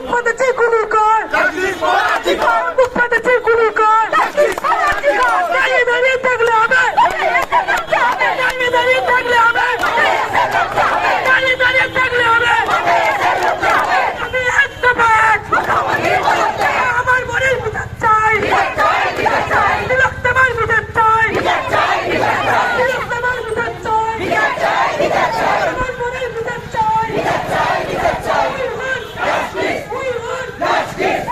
মুখ্যমন্ত্রী গুলি কর, মুখ্যমন্ত্রী গুলি কর, দাঁড়িয়ে দাঁড়িয়ে থাকলে হবে, দাঁড়িয়ে দাঁড়িয়ে থাকলে হবে, দাঁড়িয়ে দাঁড়িয়ে থাকলে হবে। আমি একটা ব্যাগ আমার মনের বিচার চাই, তিলোত্তমার বিচার চাই, তিলোত্তমার বিচার চাই, আমার মনের বিচার চাই। We want justice. We want justice.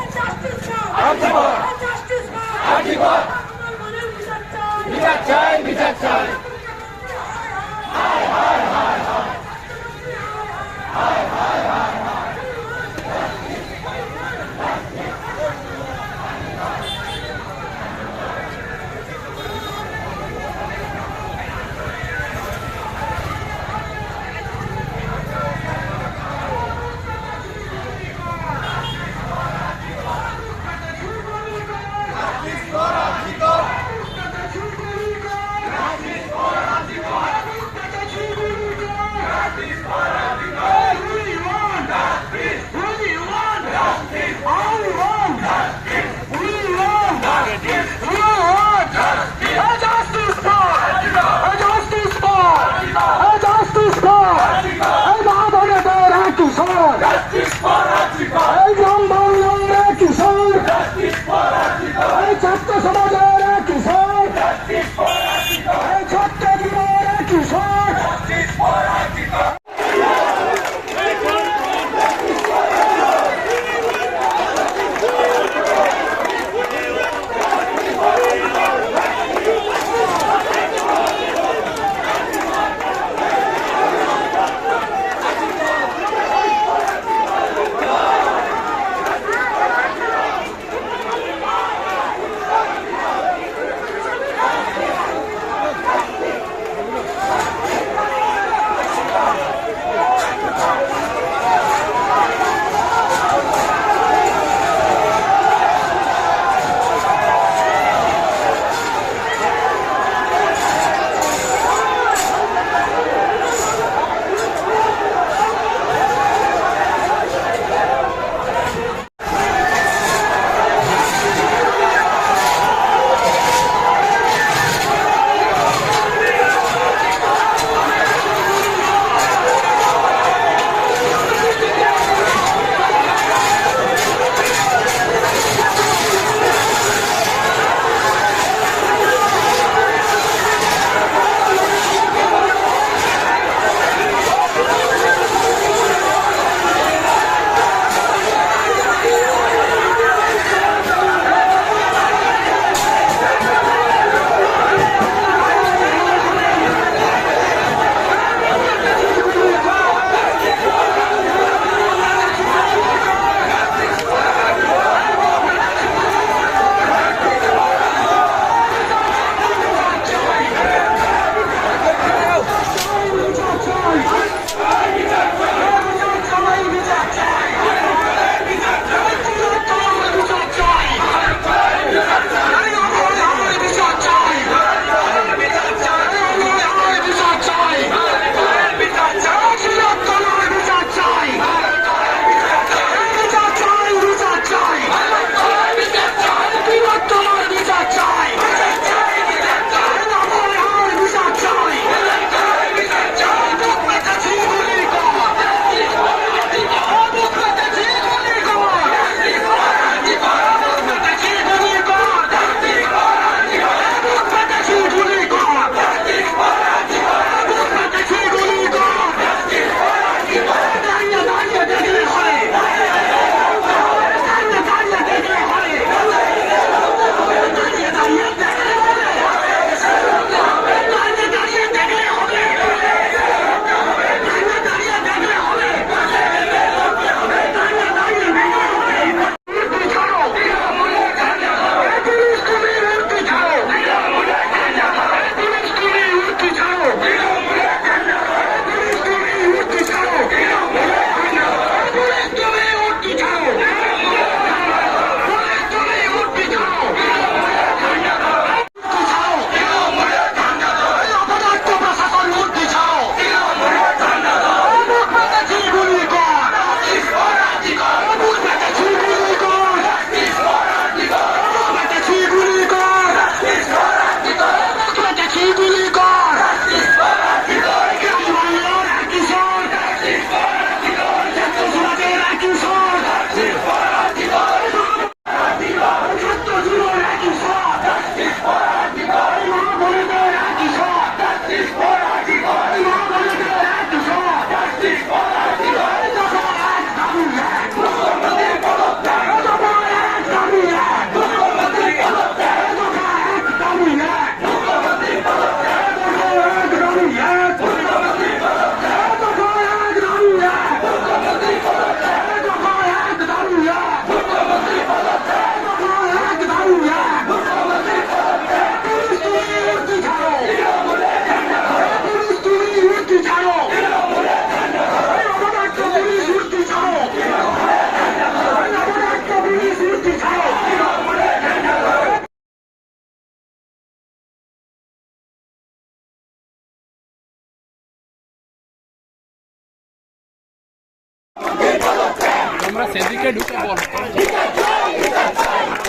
সেদিকে ঢুকে বল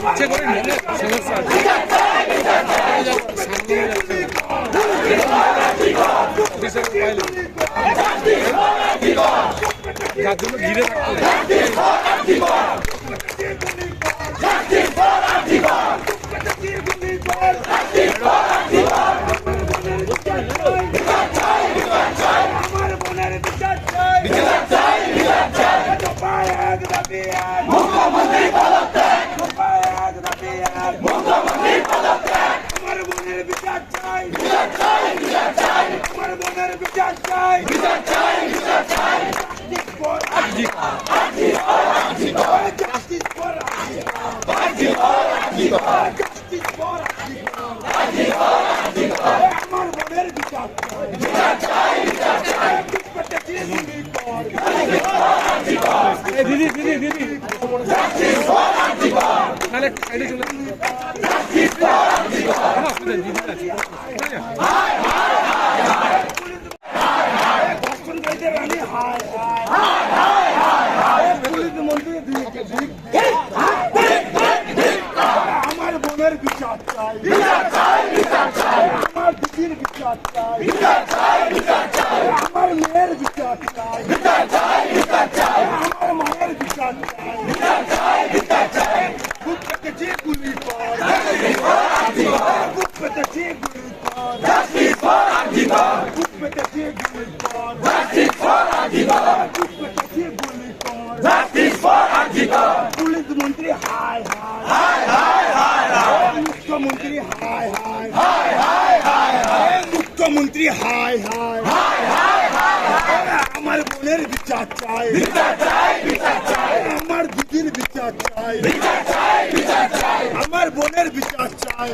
ইচ্ছে করে নিলে সমস্যা আছে যার জন্য ঘিরে থাকতে দিদি দিদি দিদি তাহলে সাইডে চলে আমার বোনের বিচার চাই, আমার দিদির বিচার চাই, আমার মেয়ের বিচার চাই, আমার মায়ের বিচার চাই। বুক পেতেছে গুলি কর, বুক পেতেছে গুলি কর, বুক পেতেছে গুলি কর, বুক পেতেছে গুলি কর। পুলিশ মন্ত্রী হায় হায়, মুখ্যমন্ত্রী হায় হায়, মুখ্যমন্ত্রী হায় হায়। আমার বোনের বিচার চাই, আমার দিদির বিচার চাই, আমার বোনের বিচার চাই।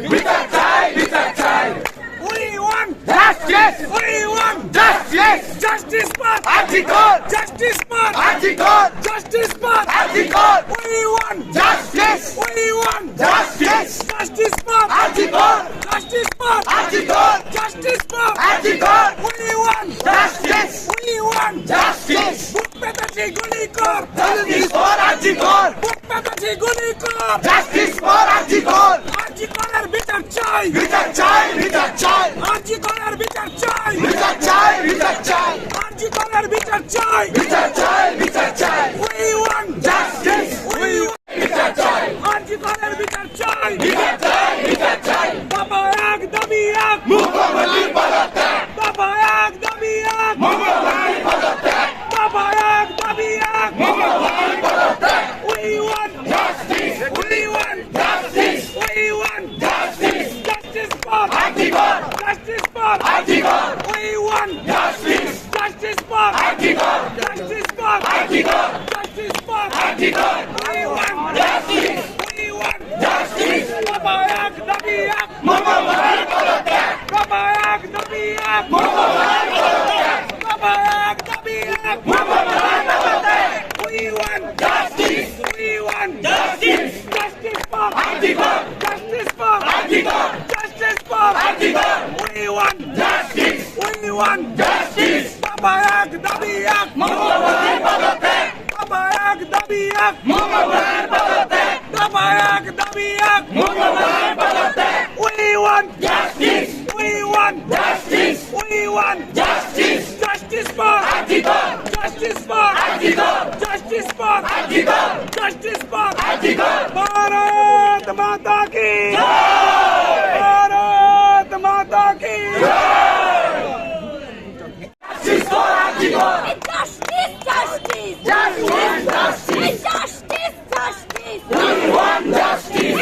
We want justice. We want justice. Justice for Article. Justice for Article. Justice for Article. We want justice. We want justice. Justice for Article. Justice for Article. Justice for Article. We want justice. We want justice. Book পেটাছি গুলি কর। Justice for Article. Book পেটাছি গুলি কর। Justice for Article. Articleর বিচার চাই। বিচার চাই, বিচার চাই। আর্জিকরের বিচার চাই, বিচার চাই, বিচার চাই। আর্জিকরের বিচার চাই, বিচার চাই, বিচার চাই। We want justice. We want বিচার চাই। আর্জিকরের বিচার চাই, বিচার চাই, বিচার চাই। বাবা এক দাবি এক, মুখ্যমন্ত্রী পদত্যাগ। বাবা এক দাবি এক, মুখ্যমন্ত্রী পদত্যাগ। বাবা এক দাবি এক, মুখ্যমন্ত্রী পদত্যাগ। We want justice. We want justice. We want justice. Justice for Article. Justice for Article. We want justice. Justice for Article. Justice for Article. Justice for Article. We want justice. We want justice. Baba ek dabi ek, মুখ্যমন্ত্রী পদত্যাগ। Baba ek dabi ek, মুখ্যমন্ত্রী পদত্যাগ। Baba ek dabi ek, মুখ্যমন্ত্রী পদত্যাগ। We want justice. We want justice. Justice for Article. Justice for Article. Justice for Article. We want justice. We want justice. Baba ek dabi ek, মুখ্যমন্ত্রী পদত্যাগ। Baba ek dabi ek, মুখ্যমন্ত্রী পদত্যাগ। Baba ek dabi ek, মুখ্যমন্ত্রী পদত্যাগ। We want justice. We want justice. We want justice. Justice for Article. Justice for Article. Justice for Article. Justice for Article. Bharat Mata ki jai. Bharat Mata ki jai. Justice for Article. Justice, justice, Justice, justice. justice, justice. We want justice.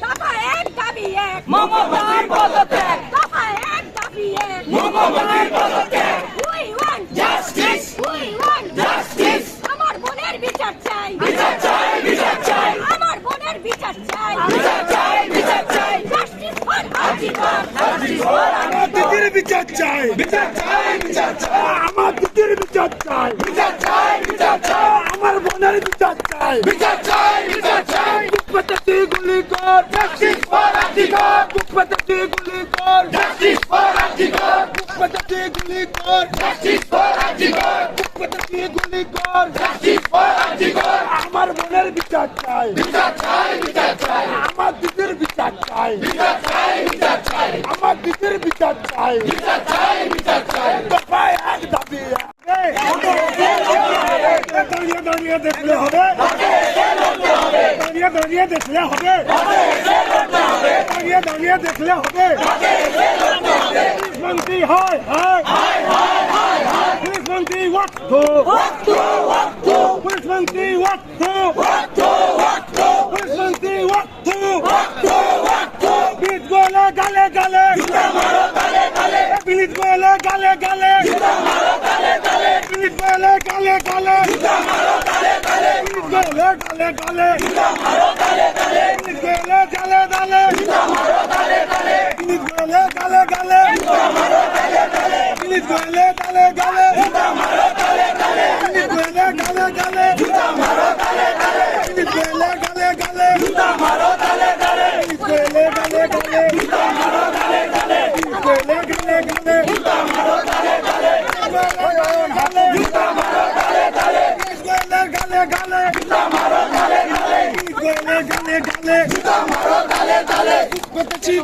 দফা এক দাবি এক, মুখ্যমন্ত্রী পদত্যাগ। দফা এক দাবি এক, মুখ্যমন্ত্রী পদত্যাগ। We want Justice. We want Justice. আমার বোনের বিচার চাই, বিচার চাই, বিচার চাই। আমার বোনের বিচার চাই, বিচার চাই, বিচার চাই। Justice for Article. Justice for আমার দিদির বিচার চাই, বিচার চাই, বিচার চাই। আমার দিদির বিচার চাই, বিচার চাই, বিচার চাই। আমার বোনের বিচার চাই। বিচার চাই, বিচার চাই। বুক পেতেছে গুলি কর, Justice for Article. বুক পেতেছে গুলি কর, Justice for Article. বুক পেতেছে গুলি কর, Justice for Article. বুক পেতেছে গুলি কর। Justice for Article. বিচার চাই আমার দিদির বিচার চাই আমার দিদির বিচার চাই দফায় এক দাবি দাঁড়িয়ে দাঁড়িয়ে দেখলে হবে দাঁড়িয়ে দাঁড়িয়ে দেখলে হবে দাঁড়িয়ে দাঁড়িয়ে দেখলে হবে পুলিশ মন্ত্রী হয় পুলিশ মন্ত্রী ওয়াক্ত পুলিশ মন্ত্রী ওয়াক্ত পুলিশ মন্ত্রী ওয়াক্ত বিট গোলে গালে গালে বিট গোলে গালে গালে বিট গোলে গালে গালে বিট গোলে গালে গালে বিট গোলে গালে গালে বিট গোলে গালে গালে বিট গোলে গালে গালে বিট গোলে গালে গালে বিট গোলে গালে গালে বিট গোলে গালে গালে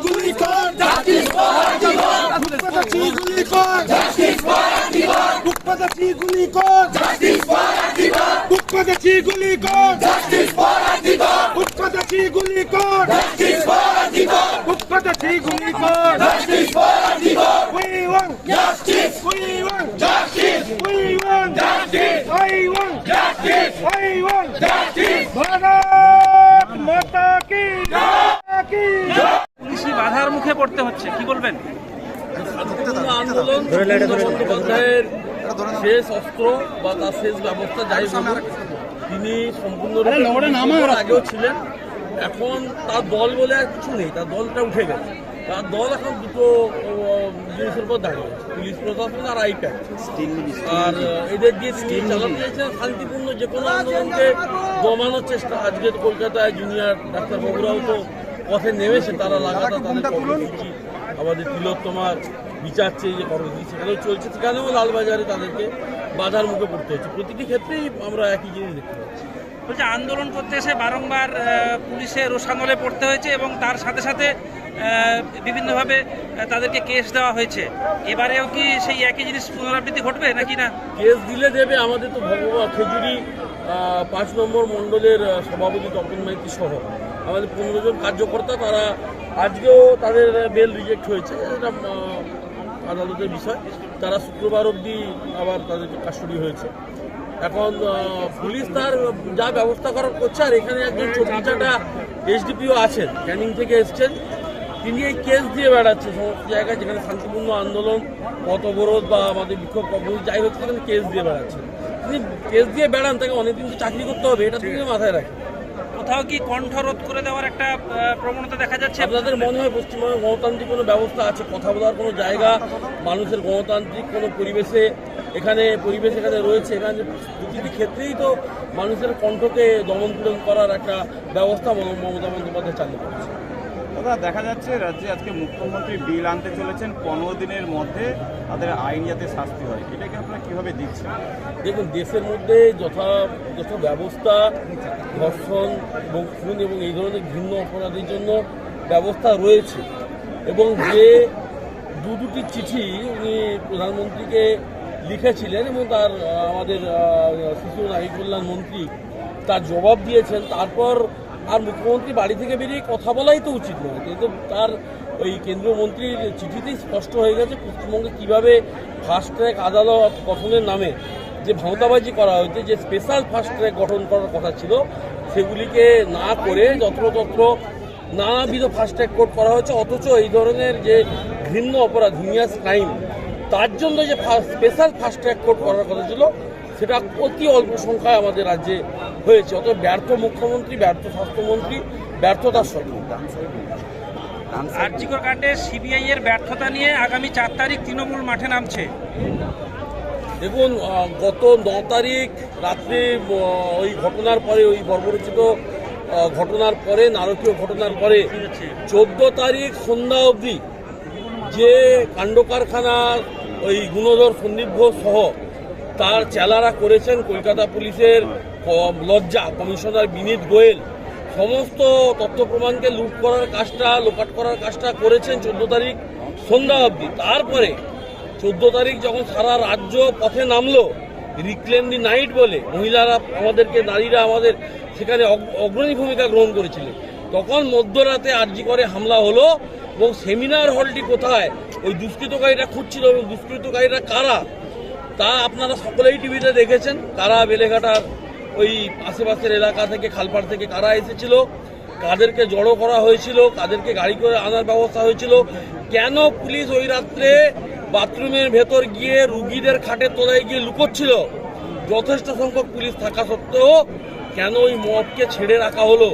গুলি কর গুলি কর গুলি কর গুলি কর গুলি কর গুলি কর We want justice. We want justice. We want justice. I want justice. I want justice. Bharat माता की जय। পুলিশি বাধার মুখে পড়তে হচ্ছে, কি বলবেন? আন্দোলন বন্দ্যোপাধ্যায়ের শেষ অস্ত্র বা তার শেষ ব্যবস্থা যাই বলুন, তিনি সম্পূর্ণরূপে আগেও ছিলেন। এখন তার দল বলে আর কিছু নেই, তার দলটা উঠে গেছে। তার দল এখন দুটো জিনিসের উপর দাঁড়িয়ে আছে, পুলিশ প্রশাসন আর আইপ্যাক। আর এদের দিয়ে তিনি চালাতে চাইছেন শান্তিপূর্ণ যে কোনো আন্দোলনকে দমানোর চেষ্টা। আজকে কলকাতায় জুনিয়র ডাক্তারবাবুরাও তো পথে নেমেছে, তারা লাগাতার তাদের কর্মসূচি, আমাদের তিলোত্তমার বিচার চেয়ে যে কর্মসূচি সেখানেও চলছে, সেখানেও লালবাজারে তাদেরকে বাধার মুখে পড়তে হচ্ছে। প্রতিটি ক্ষেত্রেই আমরা একই জিনিস দেখতে পাচ্ছি। বলছে আন্দোলন করতে এসে বারংবার পুলিশের রোষানলে পড়তে হয়েছে এবং তার সাথে সাথে বিভিন্নভাবে তাদেরকে কেস দেওয়া হয়েছে। এবারেও কি সেই একই জিনিস পুনরাবৃত্তি ঘটবে নাকি না? কেস দিলে দেবে। আমাদের তো ভগবান খেজুরি 5 নম্বর মণ্ডলের সভাপতি তপন মাইতি সহ আমাদের 15 জন কার্যকর্তা, তারা আজকেও তাদের বেল রিজেক্ট হয়েছে, এটা আদালতের বিষয়। তারা শুক্রবার অবধি আবার তাদেরকে কাস্টডি হয়েছে। এখন পুলিশ তার যা ব্যবস্থা করার করছে। আর এখানে একজন চব্বিশটা এসডিপিও আছেন, ক্যানিং থেকে এসছেন, তিনি এই কেস দিয়ে বেড়াচ্ছেন সমস্ত জায়গায় যেখানে শান্তিপূর্ণ আন্দোলন, পথ অবরোধ বা আমাদের বিক্ষোভ কর্মসূচি যাই হচ্ছে সেখানে কেস দিয়ে বেড়াচ্ছেন। তিনি কেস দিয়ে বেড়ান, তাকে অনেকদিন তো চাকরি করতে হবে, এটা তিনি মাথায় রাখেন। কোথাও কি কণ্ঠরোধ করে দেওয়ার একটা প্রবণতা দেখা যাচ্ছে? আপনাদের মনে হয় পশ্চিমবঙ্গে গণতান্ত্রিক কোনো ব্যবস্থা আছে, কথা বলার কোনো জায়গা, মানুষের গণতান্ত্রিক কোনো পরিবেশে এখানে রয়েছে? এখানে প্রতিটি ক্ষেত্রেই তো মানুষের কণ্ঠকে দমন করার একটা ব্যবস্থা মমতা বন্দ্যোপাধ্যায় চালু করেছে। দাদা, দেখা যাচ্ছে রাজ্যে আজকে মুখ্যমন্ত্রী বিল আনতে চলেছেন 15 দিনের মধ্যে তাদের আইন যাতে শাস্তি হয়, এটাকে আপনারা কীভাবে দিচ্ছেন? দেখুন, দেশের মধ্যে যথাযথ ব্যবস্থা, ধর্ষণ এবং খুন এবং এই ধরনের ঘৃণ্য অপরাধের জন্য ব্যবস্থা রয়েছে। এবং যে দুটি চিঠি উনি প্রধানমন্ত্রীকে লিখেছিলেন এবং তার আমাদের শিশু নারী কল্যাণ মন্ত্রী তার জবাব দিয়েছেন, তারপর আর মুখ্যমন্ত্রী বাড়ি থেকে বেরিয়ে কথা বলাই তো উচিত নয়। কিন্তু তার ওই কেন্দ্রীয় মন্ত্রীর চিঠিতেই স্পষ্ট হয়ে গেছে পশ্চিমবঙ্গে কীভাবে ফাস্ট ট্র্যাক আদালত গঠনের নামে যে ভাঁওতাবাজি করা হয়েছে, যে স্পেশাল ফাস্ট ট্র্যাক গঠন করার কথা ছিল সেগুলিকে না করে যত্রতত্র নানাবিধ ফাস্ট ট্র্যাক কোর্ট করা হয়েছে। অথচ এই ধরনের যে ঘৃণ্য অপরাধ, হিনিয়াস ক্রাইম, তার জন্য যে স্পেশাল ফাস্ট ট্র্যাক কোর্ট করার কথা ছিল সেটা অতি অল্প সংখ্যায় আমাদের রাজ্যে হয়েছে। অত ব্যর্থ মুখ্যমন্ত্রী, ব্যর্থ স্বাস্থ্যমন্ত্রী, ব্যর্থতার সরকার। আরজিকর কাণ্ডে সিবিআই এর ব্যর্থতা নিয়ে আগামী 4 তারিখ তৃণমূল মাঠে নামছে। দেখুন, গত 9 তারিখ রাত্রে ওই ঘটনার পরে, ওই বর্বরচিত ঘটনার পরে, নারকীয় ঘটনার পরে 14 তারিখ সন্ধ্যা অবধি যে কাণ্ড কারখানা ওই গুণধর সন্দীপ ঘোষ সহ তার চেলারা করেছেন, কলকাতা পুলিশের লজ্জা কমিশনার বিনীত গোয়েল সমস্ত তথ্য প্রমাণকে লুট করার কাজটা, লোপাট করার কাজটা করেছেন 14 তারিখ সন্ধ্যা অবধি। তারপরে 14 তারিখ যখন সারা রাজ্য পথে নামলো রিক্লেম দি নাইট বলে, মহিলারা আমাদেরকে, নারীরা আমাদের সেখানে অগ্রণী ভূমিকা গ্রহণ করেছিলেন, তখন মধ্যরাতে আরজি করে হামলা হলো। এবং সেমিনার হলটি কোথায়, ওই দুষ্কৃতকারীরা খুঁজছিল এবং দুষ্কৃতকারীরা কারা তা আপনারা সকলেই টিভিতে দেখেছেন। কারা বেলেঘাটার ওই আশেপাশের এলাকা থেকে, খালপাড় থেকে কারা এসেছিল, কাদেরকে জড়ো করা হয়েছিল, কাদেরকে গাড়ি করে আনার ব্যবস্থা হয়েছিল, কেন পুলিশ ওই রাত্রে বাথরুমের ভেতর গিয়ে রুগীদের খাটের তলায় গিয়ে লুকোচ্ছিল, যথেষ্ট সংখ্যক পুলিশ থাকা সত্ত্বেও কেন ওই মবকে ছেড়ে রাখা হলো,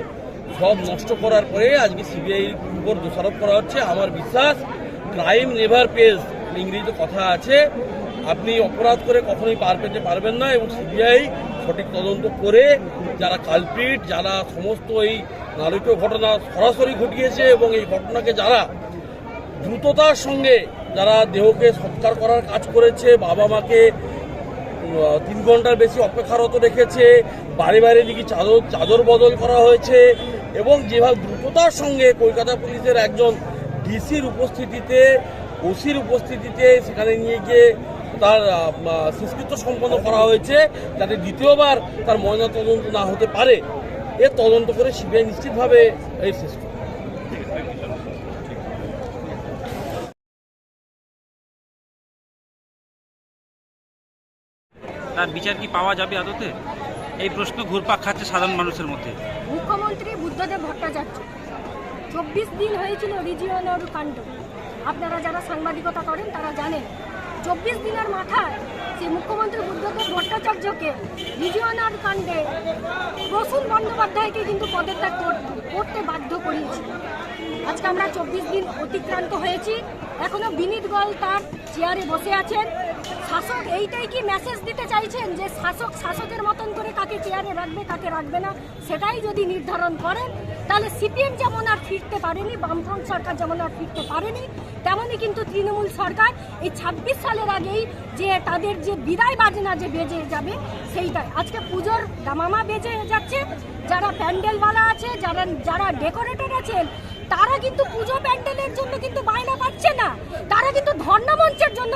সব নষ্ট করার পরে আজকে সিবিআইর উপর দোষারোপ করা হচ্ছে। আমার বিশ্বাস ক্রাইম নেভার পেজ, ইংরেজিতে কথা আছে, আপনি অপরাধ করে কখনোই পার পেতে পারবেন না। এবং সিবিআই সঠিক তদন্ত করে যারা কালপ্রিট, যারা সমস্ত এই নারকীয় ঘটনা সরাসরি ঘটিয়েছে এবং এই ঘটনাকে যারা দ্রুততার সঙ্গে যারা দেহকে সৎকার করার কাজ করেছে, বাবা মাকে 3 ঘন্টার বেশি অপেক্ষারত রেখেছে, বাড়ি বাড়ি দিকে চাদর বদল করা হয়েছে, এবং যেভাবে দ্রুততার সঙ্গে কলকাতা পুলিশের একজন ডিসির উপস্থিতিতে, ওসির উপস্থিতিতে সেখানে নিয়ে গিয়ে তার শেষকৃত্য সম্পন্ন করা হয়েছে, যাতে দ্বিতীয়বার তার ময়নাতদন্ত না হতে পারে, এর তদন্ত করে সিবিআই নিশ্চিতভাবে এই শেষ করে। তার বিচার কি পাওয়া যাবে আদতে? এই প্রশ্ন ঘুরপাক খাচ্ছে সাধারণ মানুষের মধ্যে। মুখ্যমন্ত্রী বুদ্ধদেব ভট্টাচার্য 24 দিন হয়েছিল রিজিওনাল কাণ্ড। আপনারা যারা সাংবাদিকতা করেন তারা জানেন 24 দিনের মাথায় সেই মুখ্যমন্ত্রী বুদ্ধদেব ভট্টাচার্যকে রিজিওনাল কাণ্ডে প্রসূন বন্দ্যোপাধ্যায়কে কিন্তু পদত্যাগ করতে বাধ্য করিয়েছে। আজকে আমরা 24 দিন অতিক্রান্ত হয়েছি, এখনো বিনীত গোয়েল তার চেয়ারে বসে আছেন। শাসক এইটাই কি মেসেজ দিতে চাইছেন যে শাসকের মতন করে কাকে চেয়ারে রাখবে, কাকে রাখবে না, সেটাই যদি নির্ধারণ করেন, তাহলে সিপিএম যেমন আর ফিরতে পারেনি, বামফ্রন্ট সরকার যেমন আর ফিরতে পারেনি, তেমনই কিন্তু তৃণমূল সরকার এই 26 সালের আগেই যে তাদের যে বিদায় বাজনা যে বেজে যাবে সেইটাই। আজকে পুজোর দামামা বেজে যাচ্ছে, যারা প্যান্ডেলওয়ালা আছে, যারা ডেকোরেটর আছেন, তারা কিন্তু পুজো প্যান্ডেলের জন্য কিন্তু বায়না পাচ্ছে না, তারা কিন্তু ধর্ণা মঞ্চের জন্য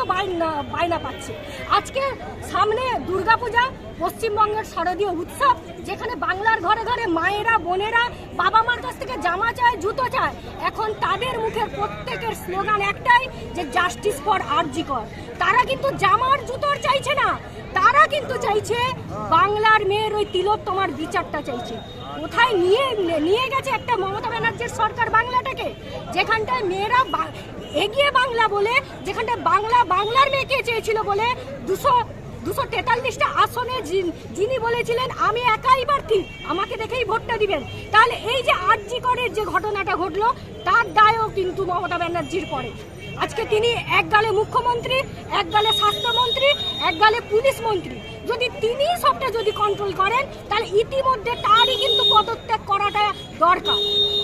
বায়না পাচ্ছে। আজকে সামনে দুর্গাপূজা, পশ্চিমবঙ্গের শারদীয় উৎসব, যেখানে বাংলার ঘরে ঘরে মায়েরা, বোনেরা বাবা মার কাছ থেকে জামা চায়, জুতো চায়। এখন তাদের মুখের প্রত্যেকের স্লোগান একটাই যে জাস্টিস ফর আরজি কর। তারা কিন্তু জামার জুতোর চাইছে না, তারা কিন্তু চাইছে বাংলার মেয়ের ওই তিলোত্তমার বিচারটা চাইছে। কোথায় নিয়ে গেছে একটা মমতা ব্যানার্জির সরকার বাংলাটাকে, যেখানটায় মেয়েরা এগিয়ে বাংলা বলে, যেখানটায় বাংলার মেয়েকে চেয়েছিল বলে 243টা আসনে যিনি বলেছিলেন আমি একাই প্রার্থী, আমাকে দেখেই ভোটটা দিবেন। তাহলে এই যে আরজি করের যে ঘটনাটা ঘটলো, তার দায়ও কিন্তু মমতা ব্যানার্জির পরে। আজকে তিনি এক গালে মুখ্যমন্ত্রী, এক গালে স্বাস্থ্যমন্ত্রী, এক গালে পুলিশ মন্ত্রী। যদি তিনি সবটা যদি কন্ট্রোল করেন, তাহলে ইতিমধ্যে তারই কিন্তু পদত্যাগ করাটা দরকার।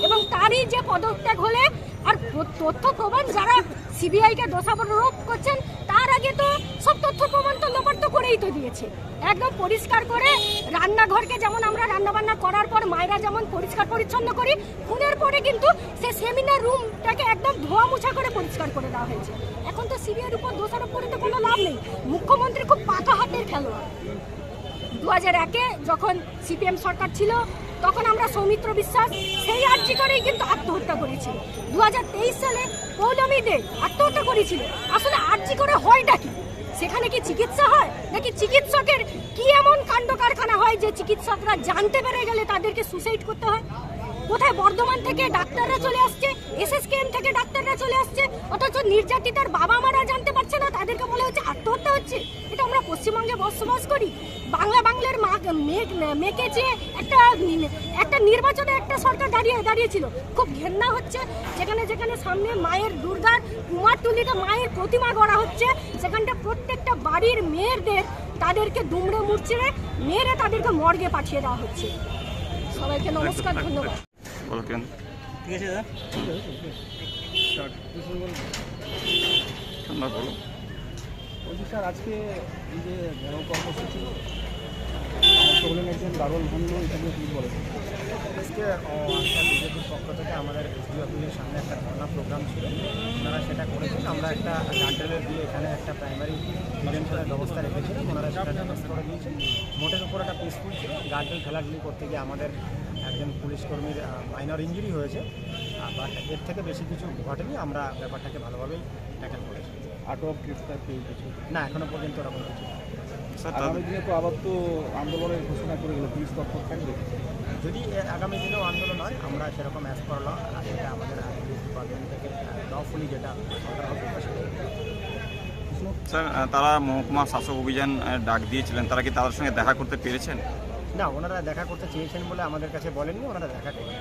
এবং তারই যে পদত্যাগ হলে, আর তথ্য প্রমাণ যারা সিবিআইকে দোষারোপ করছেন, তার আগে তো সব তথ্য প্রমাণ তো লোপাট তো করেই তো দিয়েছে, একদম পরিষ্কার করে। রান্নাঘরকে যেমন আমরা রান্নাবান্না করার পর মায়েরা যেমন পরিষ্কার পরিচ্ছন্ন করি, খুনের পরে কিন্তু সে সেমিনার রুমটাকে একদম ধোয়া মুছা করে পরিষ্কার করে দেওয়া হয়েছে। এখন তো সিবিআইয়ের উপর দোষারোপ করে তো কোনো লাভ নেই। মুখ্যমন্ত্রী খুব পাকা হাতের খেলোয়াড়। 2001-এ যখন সিপিএম সরকার ছিল, তখন আমরা সৌমিত্র বিশ্বাস সেই আরজি করেই কিন্তু আত্মহত্যা করেছিল। 2023 সালে পৌলমী দে আত্মহত্যা করেছিল। আসলে আরজি করে হয়টা কি? সেখানে কি চিকিৎসা হয়, নাকি চিকিৎসকের কি এমন কাণ্ড কারখানা হয় যে চিকিৎসকরা জানতে পেরে গেলে তাদেরকে সুসাইড করতে হয়? কোথায় বর্ধমান থেকে ডাক্তাররা চলে আসছে, এসএসকেএম থেকে ডাক্তাররা চলে আসছে, অথচ নির্যাতিতার বাবা মারা জানতে পারছে না, তাদেরকে বলা হচ্ছে আত্মহত্যা হচ্ছে। এটা আমরা পশ্চিমবঙ্গে বসবাস করি। বাংলার মেয়েকে যে একটা নির্বাচনে একটা সরকার দাঁড়িয়েছিল, খুব ঘেন্না হচ্ছে। যেখানে সামনে মায়ের দুর্গার কুমারটুলিতে মায়ের প্রতিমা গড়া হচ্ছে, সেখানটা প্রত্যেকটা বাড়ির মেয়েদের তাদেরকে দুমড়ে মুচড়ে মেরে তাদেরকে মর্গে পাঠিয়ে দেওয়া হচ্ছে। সবাইকে নমস্কার, ধন্যবাদ। ঠিক আছে দাদা, বলছি স্যার, আজকে এই যে কর্মসূচি আজকে একটা বিজেপির পক্ষ থেকে আমাদের এসডি অফিসের সামনে একটা ধর্ণা প্রোগ্রাম ছিল, ওনারা সেটা করেছেন। আমরা একটা গার্ডেলের দিয়ে এখানে একটা প্রাইমারি ডিটেনশনের ব্যবস্থা রেখেছিলাম, ওনারা সেটা ব্যবস্থা করে দিয়েছেন। মোটের উপর একটা পিসফুল ছিল। গার্ডেল খেলাধুলি করতে গিয়ে আমাদের একজন পুলিশ কর্মীর মাইনর ইঞ্জুরি হয়েছে, বাট এর থেকে বেশি কিছু ঘটেনি। আমরা ব্যাপারটাকে ভালোভাবেই ট্যাকেল করেছি। আটক গ্রেফতার কেউ কিছু না, এখনো পর্যন্ত ওরকম কিছু না। স্যার আগামী দিনে তো আবার তো আন্দোলনের ঘোষণা করে গেল, পুলিশ তৎপর থাকবে। যদি আগামী দিনেও আন্দোলন হয়, আমরা সেরকম অ্যাজ পার ল, যেটা আমাদের পুলিশ ডিপার্টমেন্ট থেকে লফুলি যেটা সরকার হবে সেটা। স্যার তারা মহকুমা শাসক অভিযান ডাক দিয়েছিলেন, তারা কি তাদের সঙ্গে দেখা করতে পেরেছেন? না, ওনারা দেখা করতে চেয়েছেন বলে আমাদের কাছে বলেননি, ওনারা দেখা করেন।